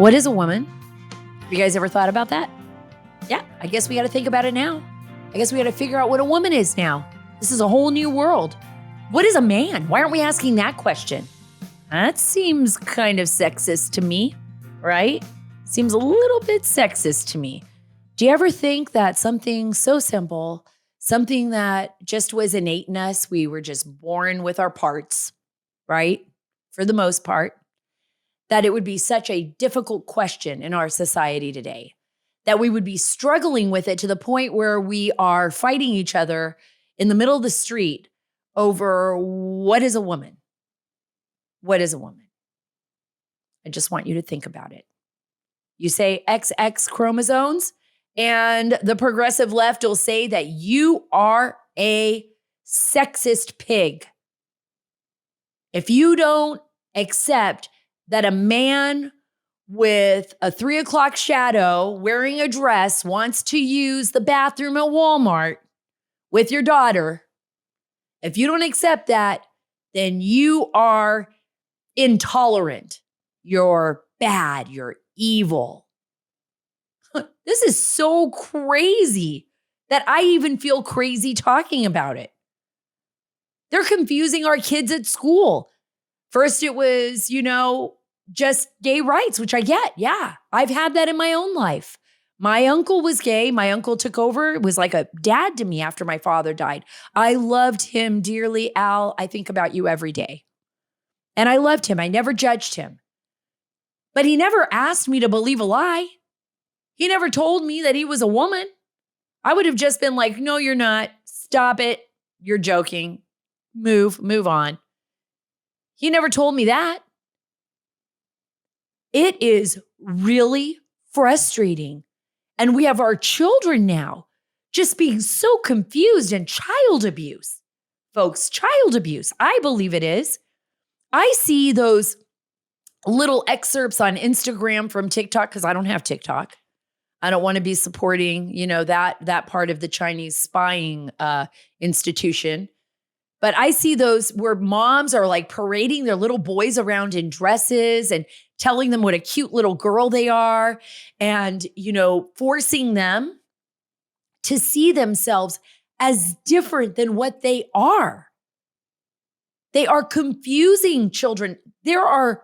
What is a woman? Have you guys ever thought about that? Yeah, I guess we got to think about it now. I guess we got to figure out what a woman is now. This is a whole new world. What is a man? Why aren't we asking that question? That seems kind of sexist to me, right? Seems a little bit sexist to me. Do you ever think that something so simple, something that just was innate in us, we were just born with our parts, right? For the most part, that it would be such a difficult question in our society today, that we would be struggling with it to the point where we are fighting each other in the middle of the street over what is a woman? What is a woman? I just want you to think about it. You say XX chromosomes, and the progressive left will say that you are a sexist pig. If you don't accept that a man with a 3 o'clock shadow wearing a dress wants to use the bathroom at Walmart with your daughter, if you don't accept that, then you are intolerant. You're bad. You're evil. This is so crazy that I even feel crazy talking about it. They're confusing our kids at school. First, it was, just gay rights, which I get. Yeah, I've had that in my own life. My uncle was gay. My uncle took over. It was like a dad to me after my father died. I loved him dearly. Al, I think about you every day. And I loved him. I never judged him. But he never asked me to believe a lie. He never told me that he was a woman. I would have just been like, no, you're not. Stop it. You're joking. Move on. He never told me that. It is really frustrating. And we have our children now just being so confused, and child abuse. Folks, child abuse. I believe it is. I see those little excerpts on Instagram from TikTok because I don't have TikTok. I don't want to be supporting, that part of the Chinese spying institution. But I see those where moms are like parading their little boys around in dresses and telling them what a cute little girl they are and, forcing them to see themselves as different than what they are. They are confusing children. There are,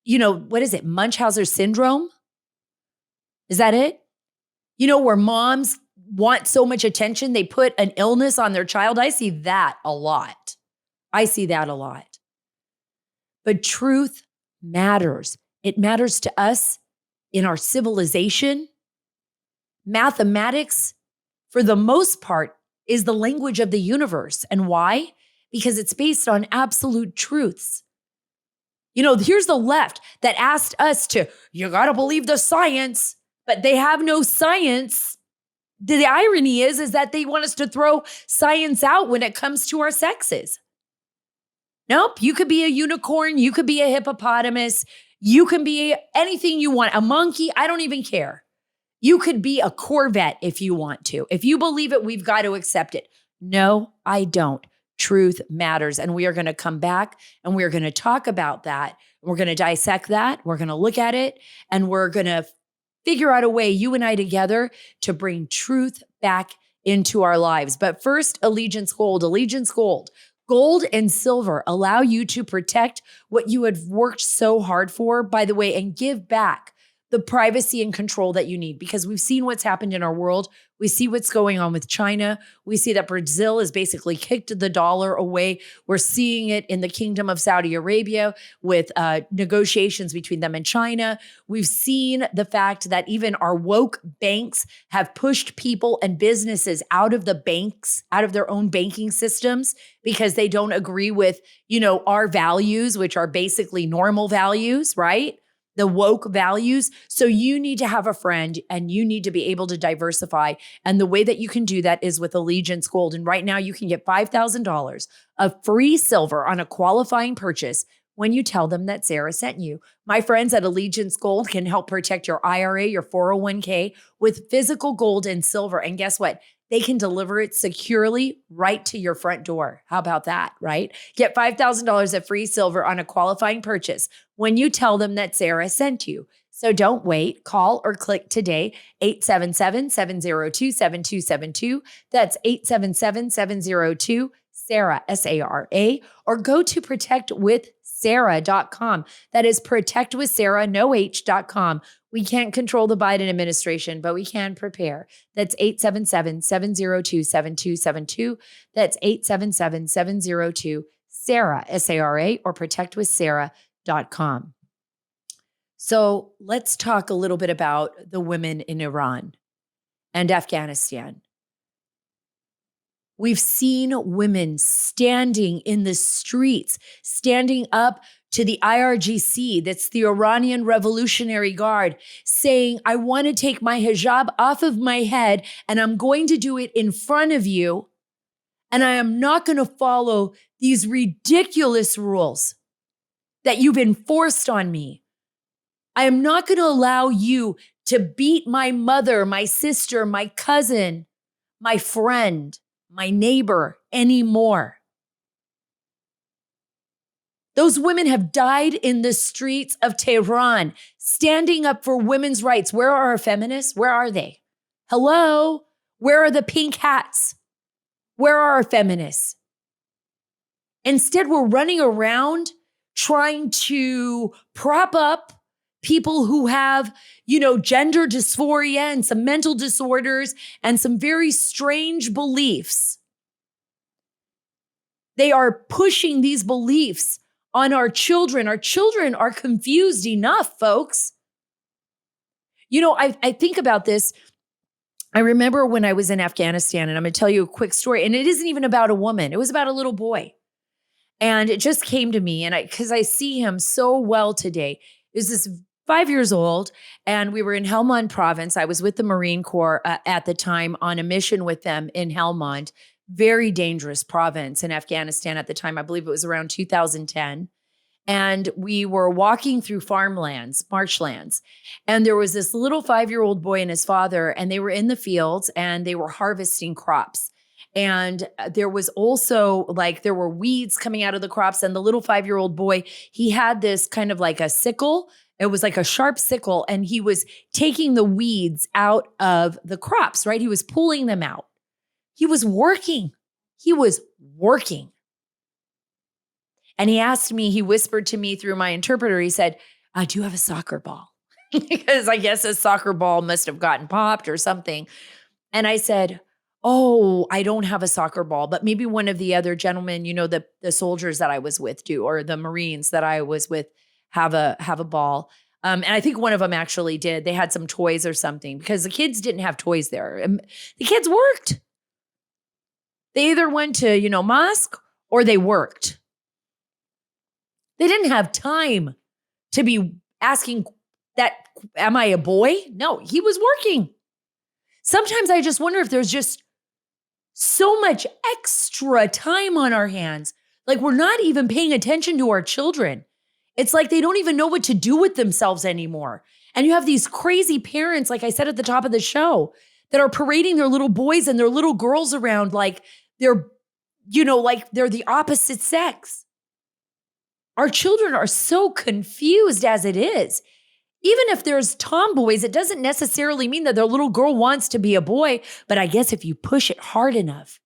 what is it? Munchausen syndrome? Is that it? Where moms want so much attention, they put an illness on their child. I see that a lot. But truth matters. It matters to us in our civilization. Mathematics, for the most part, is the language of the universe. And why? Because it's based on absolute truths. Here's the left that asked us you got to believe the science, but they have no science. The irony is that they want us to throw science out when it comes to our sexes. Nope, you could be a unicorn, you could be a hippopotamus, you can be anything you want, a monkey, I don't even care. You could be a Corvette if you want to. If you believe it, we've got to accept it. No, I don't. Truth matters. And we are going to come back and we're going to talk about that. We're going to dissect that. We're going to look at it and we're going to figure out a way, you and I together, to bring truth back into our lives. But first, Allegiance Gold. Allegiance Gold. Gold and silver allow you to protect what you have worked so hard for, by the way, and give back the privacy and control that you need, because we've seen what's happened in our world. We see what's going on with China. We see that Brazil has basically kicked the dollar away. We're seeing it in the Kingdom of Saudi Arabia with negotiations between them and China. We've seen the fact that even our woke banks have pushed people and businesses out of the banks, out of their own banking systems, because they don't agree with, our values, which are basically normal values, right? The woke values. So you need to have a friend and you need to be able to diversify. And the way that you can do that is with Allegiance Gold. And right now you can get $5,000 of free silver on a qualifying purchase when you tell them that Sara sent you. My friends at Allegiance Gold can help protect your IRA, your 401k with physical gold and silver. And guess what? They can deliver it securely right to your front door. How about that, right? Get $5,000 of free silver on a qualifying purchase when you tell them that Sara sent you. So don't wait. Call or click today, 877-702-7272. That's 877-702-SARA, SARA, or go to protectwithsara.com. That is protectwithsara, no H.com. We can't control the Biden administration, but we can prepare. That's 877-702-7272. That's 877-702-SARA, SARA, or protectwithsara.com. So let's talk a little bit about the women in Iran and Afghanistan. We've seen women standing in the streets, standing up to the IRGC, that's the Iranian Revolutionary Guard, saying, I want to take my hijab off of my head and I'm going to do it in front of you. And I am not going to follow these ridiculous rules that you've enforced on me. I am not going to allow you to beat my mother, my sister, my cousin, my friend, my neighbor anymore. Those women have died in the streets of Tehran, standing up for women's rights. Where are our feminists? Where are they? Hello? Where are the pink hats? Where are our feminists? Instead, we're running around trying to prop up people who have, gender dysphoria and some mental disorders and some very strange beliefs. They are pushing these beliefs on our children. Our children are confused enough, folks. I think about this. I remember when I was in Afghanistan, and I'm going to tell you a quick story, and it isn't even about a woman. It was about a little boy. And it just came to me, and because I see him so well today. It was this 5 years old, and we were in Helmand province. I was with the Marine Corps at the time on a mission with them in Helmand, very dangerous province in Afghanistan at the time. I believe it was around 2010. And we were walking through farmlands, marshlands, and there was this little 5-year-old boy and his father, and they were in the fields and they were harvesting crops. And there was also there were weeds coming out of the crops, and the little 5-year-old boy, he had this kind of like a sickle. It was like a sharp sickle, and he was taking the weeds out of the crops, right? He was pulling them out. He was working. And he asked me, he whispered to me through my interpreter, he said, do you have a soccer ball? Because I guess a soccer ball must have gotten popped or something. And I said, oh, I don't have a soccer ball, but maybe one of the other gentlemen, the soldiers that I was with do, or the Marines that I was with have a ball. And I think one of them actually did. They had some toys or something, because the kids didn't have toys there. The kids worked. They either went to, mosque or they worked. They didn't have time to be asking that, am I a boy? No, he was working. Sometimes I just wonder if there's just so much extra time on our hands. Like we're not even paying attention to our children. It's like they don't even know what to do with themselves anymore. And you have these crazy parents, like I said at the top of the show, that are parading their little boys and their little girls around like they're, like they're the opposite sex. Our children are so confused as it is. Even if there's tomboys, it doesn't necessarily mean that their little girl wants to be a boy. But I guess if you push it hard enough,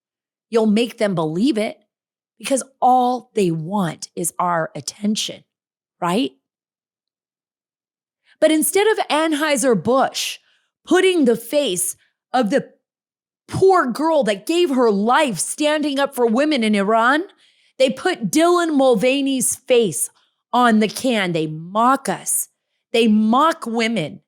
you'll make them believe it, because all they want is our attention, right? But instead of Anheuser Busch putting the face of the poor girl that gave her life standing up for women in Iran, they put Dylan Mulvaney's face on the can. They mock us. They mock women.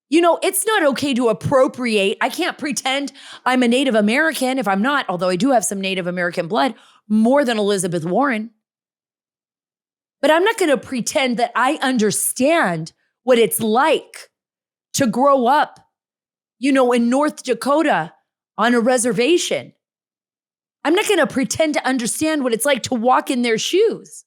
It's not okay to appropriate. I can't pretend I'm a Native American if I'm not, although I do have some Native American blood, more than Elizabeth Warren. But I'm not going to pretend that I understand what it's like to grow up, in North Dakota on a reservation. I'm not going to pretend to understand what it's like to walk in their shoes.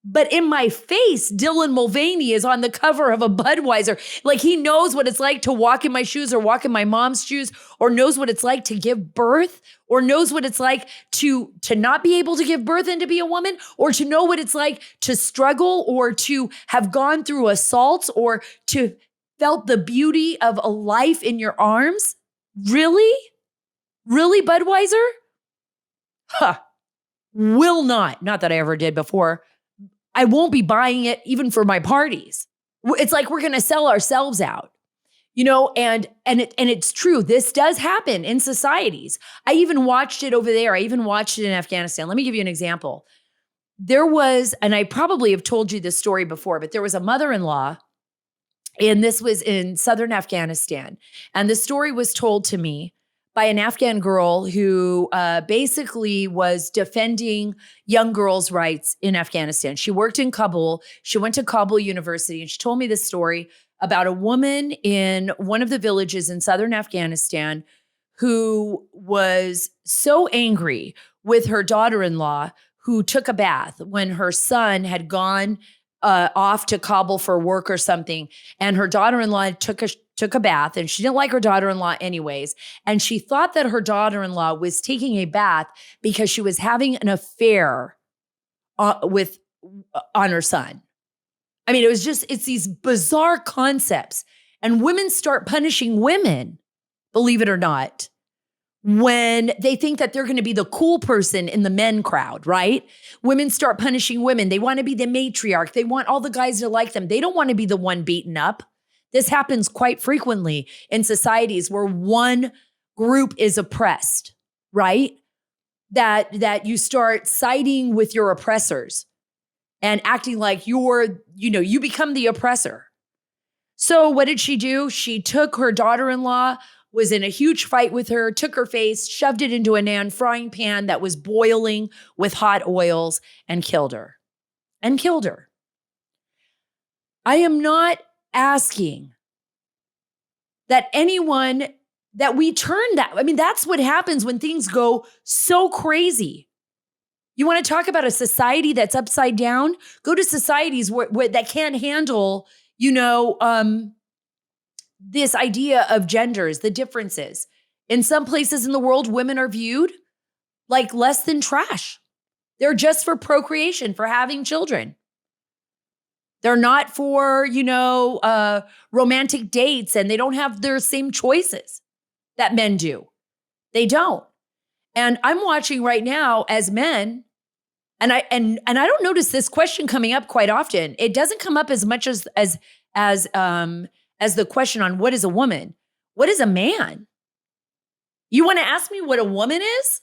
But in my face, Dylan Mulveny is on the cover of a Budweiser. Like he knows what it's like to walk in my shoes or walk in my mom's shoes, or knows what it's like to give birth, or knows what it's like to not be able to give birth and to be a woman, or to know what it's like to struggle, or to have gone through assaults, or to felt the beauty of a life in your arms. Really? Really, Budweiser? Huh. Will not that I ever did before. I won't be buying it even for my parties. It's like we're going to sell ourselves out, and it's true. This does happen in societies. I even watched it over there. I even watched it in Afghanistan. Let me give you an example. There was, and I probably have told you this story before, but there was a mother-in-law, and this was in southern Afghanistan. And the story was told to me by an Afghan girl who basically was defending young girls' rights in Afghanistan. She worked in Kabul. She went to Kabul University, and she told me this story about a woman in one of the villages in southern Afghanistan who was so angry with her daughter-in-law who took a bath when her son had gone off to Kabul for work or something. And her daughter-in-law took a bath, and she didn't like her daughter-in-law anyways. And she thought that her daughter-in-law was taking a bath because she was having an affair on her son. I mean, it's these bizarre concepts. And women start punishing women, believe it or not, when they think that they're going to be the cool person in the men crowd, right? Women start punishing women. They want to be the matriarch. They want all the guys to like them. They don't want to be the one beaten up. This happens quite frequently in societies where one group is oppressed, right? That you start siding with your oppressors and acting like you become the oppressor. So what did she do? She took her daughter-in-law, was in a huge fight with her, took her face, shoved it into a Nan frying pan that was boiling with hot oils, and killed her. I am not asking that we turn that. I mean, that's what happens when things go so crazy. You want to talk about a society that's upside down? Go to societies where that can't handle, this idea of genders, the differences. In some places in the world, women are viewed like less than trash. They're just for procreation, for having children. They're not for, romantic dates, and they don't have their same choices that men do. They don't. And I'm watching right now as men, and I don't notice this question coming up quite often. It doesn't come up as much as the question on what is a woman. What is a man? You want to ask me what a woman is?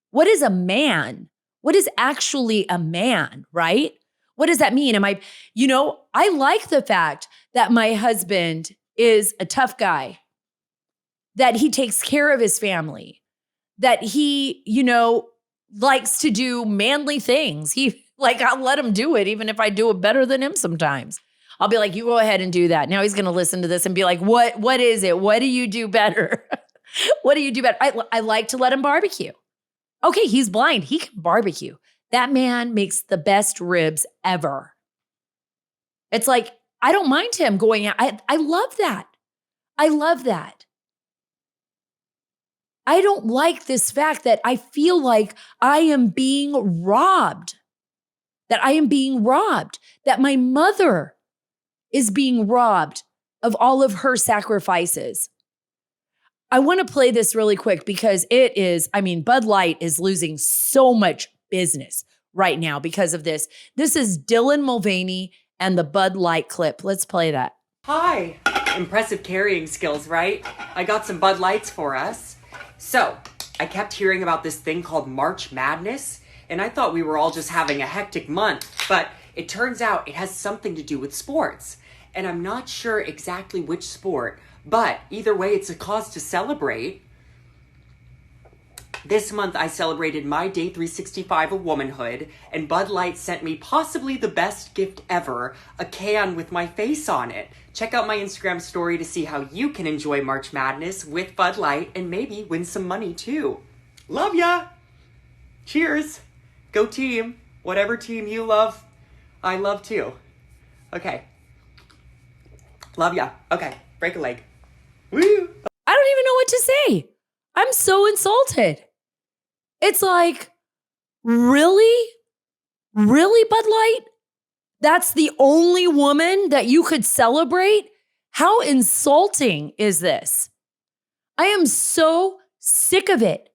What is a man? What is actually a man, right? What does that mean? I like the fact that my husband is a tough guy, that he takes care of his family, that he, likes to do manly things. I'll let him do it, even if I do it better than him sometimes. I'll be like, you go ahead and do that. Now he's going to listen to this and be like, what is it? What do you do better? What do you do better? I like to let him barbecue. Okay, he's blind. He can barbecue. That man makes the best ribs ever. It's like, I don't mind him going out. I love that. I love that. I don't like this fact that I feel like I am being robbed. That my mother is being robbed of all of her sacrifices. I want to play this really quick because Bud Light is losing so much business right now because of this. This is Dylan Mulveny and the Bud Light clip. Let's play that. Hi. Impressive carrying skills, right? I got some Bud Lights for us. So, I kept hearing about this thing called March Madness, and I thought we were all just having a hectic month, but it turns out it has something to do with sports. And I'm not sure exactly which sport, but either way, it's a cause to celebrate. This month, I celebrated my day 365 of womanhood, and Bud Light sent me possibly the best gift ever, a can with my face on it. Check out my Instagram story to see how you can enjoy March Madness with Bud Light and maybe win some money too. Love ya! Cheers! Go team! Whatever team you love. I love too. Okay. Love ya. Okay. Break a leg. Woo! I don't even know what to say. I'm so insulted. It's like, really? Really, Bud Light? That's the only woman that you could celebrate? How insulting is this? I am so sick of it.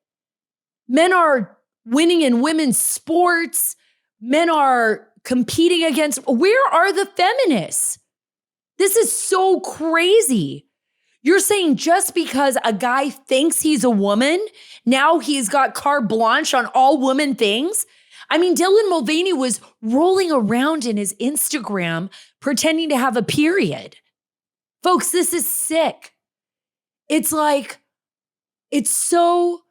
Men are winning in women's sports. Men are competing against. Where are the feminists? This is so crazy. You're saying just because a guy thinks he's a woman, now he's got carte blanche on all woman things? I mean, Dylan Mulveny was rolling around in his Instagram pretending to have a period. Folks, this is sick. It's like, it's so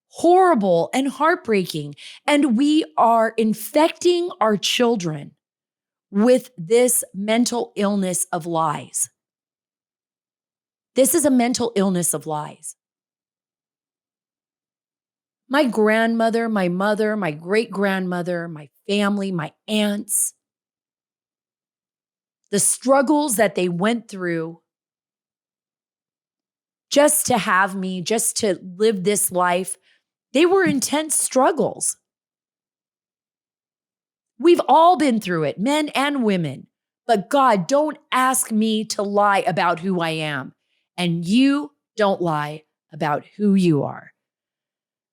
horrible and heartbreaking. And we are infecting our children with this mental illness of lies. This is a mental illness of lies. My grandmother, my mother, my great-grandmother, my family, my aunts, the struggles that they went through just to have me, just to live this life, they were intense struggles. We've all been through it, men and women. But God, don't ask me to lie about who I am. And you don't lie about who you are.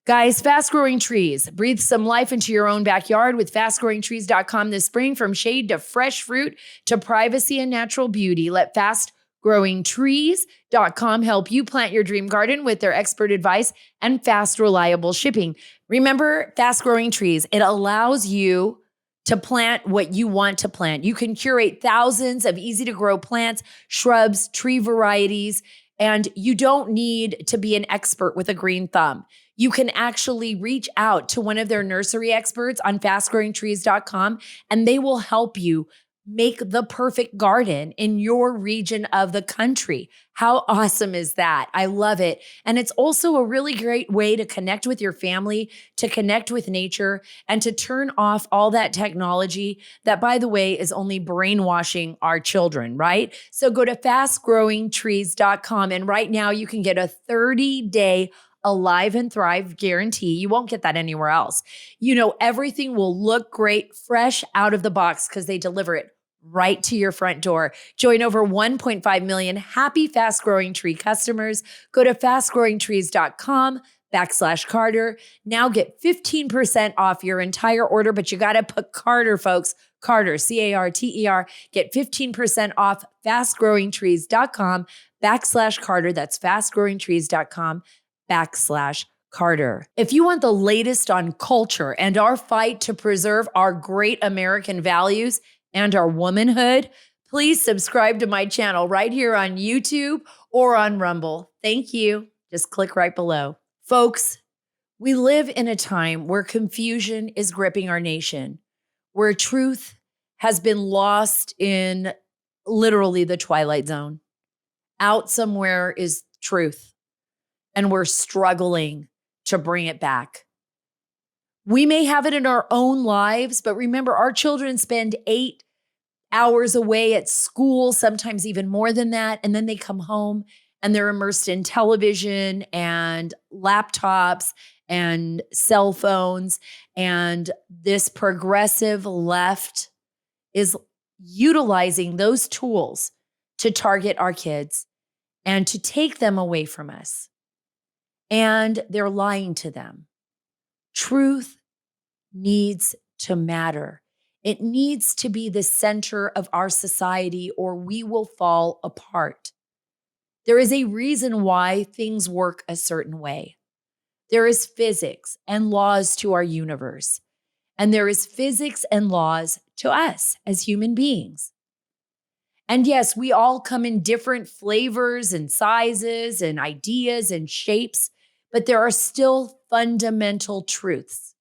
Guys, Fast Growing Trees. Breathe some life into your own backyard with fastgrowingtrees.com this spring. From shade to fresh fruit to privacy and natural beauty. Let fastgrowingtrees.com help you plant your dream garden with their expert advice and fast, reliable shipping. Remember, Fast Growing Trees. It allows you to plant what you want to plant. You can curate thousands of easy to grow plants, shrubs, tree varieties, and you don't need to be an expert with a green thumb. You can actually reach out to one of their nursery experts on fastgrowingtrees.com, and they will help you make the perfect garden in your region of the country. How awesome is that? I love it. And it's also a really great way to connect with your family, to connect with nature, and to turn off all that technology that, by the way, is only brainwashing our children, right? So go to fastgrowingtrees.com, and right now you can get a 30-day Alive and Thrive guarantee. You won't get that anywhere else. You know, everything will look great, fresh out of the box because they deliver it right to your front door. Join over 1.5 million happy Fast Growing Tree customers. Go to fastgrowingtrees.com/Carter. Now get 15% off your entire order, but you got to put Carter, folks. Carter, Carter. Get 15% off fastgrowingtrees.com/Carter. That's fastgrowingtrees.com/Carter. If you want the latest on culture and our fight to preserve our great American values and our womanhood, please subscribe to my channel right here on YouTube or on Rumble. Thank you. Just click right below. Folks, we live in a time where confusion is gripping our nation, where truth has been lost in literally the twilight zone. Out somewhere is truth, and we're struggling to bring it back. We may have it in our own lives, but remember, our children spend 8 hours away at school, sometimes even more than that, and then they come home and they're immersed in television and laptops and cell phones, and this progressive left is utilizing those tools to target our kids and to take them away from us. And they're lying to them. Truth needs to matter. It needs to be the center of our society, or we will fall apart. There is a reason why things work a certain way. There is physics and laws to our universe, and there is physics and laws to us as human beings. And yes, we all come in different flavors and sizes and ideas and shapes, but there are still fundamental truths.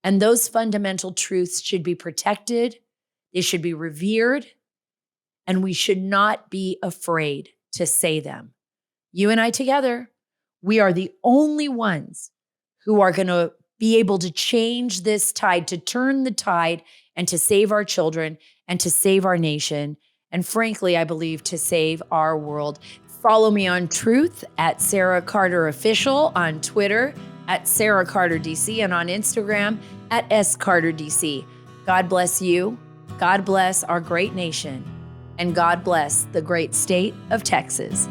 And those fundamental truths should be protected, they should be revered, and we should not be afraid to say them. You and I together, we are the only ones who are going to be able to change this tide, to turn the tide and to save our children and to save our nation. And frankly, I believe to save our world. Follow me on Truth at Sara Carter Official, on Twitter at Sara Carter DC, and on Instagram at SCarterDC. God bless you. God bless our great nation. And God bless the great state of Texas.